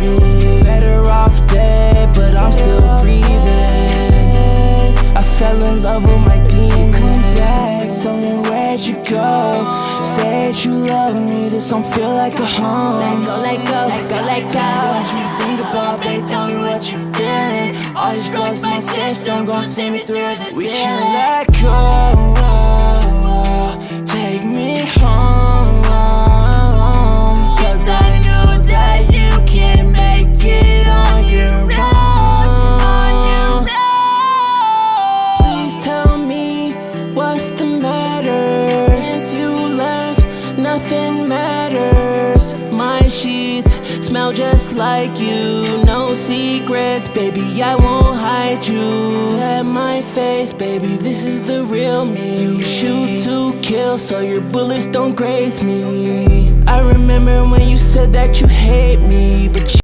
me. Better off dead, but I'm still breathing. I fell in love with my demon. Come back, tell me where'd you go. Say that you love me, this don't feel like a home. Let go, let go, let go, let go. What you think about, babe, tell me what you feeling. All these drugs in my system gon' send me through the ceiling. We can let go, take me home, cause I know that you can make it on your own. Please tell me what's the matter. Since you left, nothing matters. My sheets smell just like you. No secrets, baby, I won't hide you. At my face, baby, this is the real me. You shoot to kill, so your bullets don't graze me. I remember when you said that you hate me, but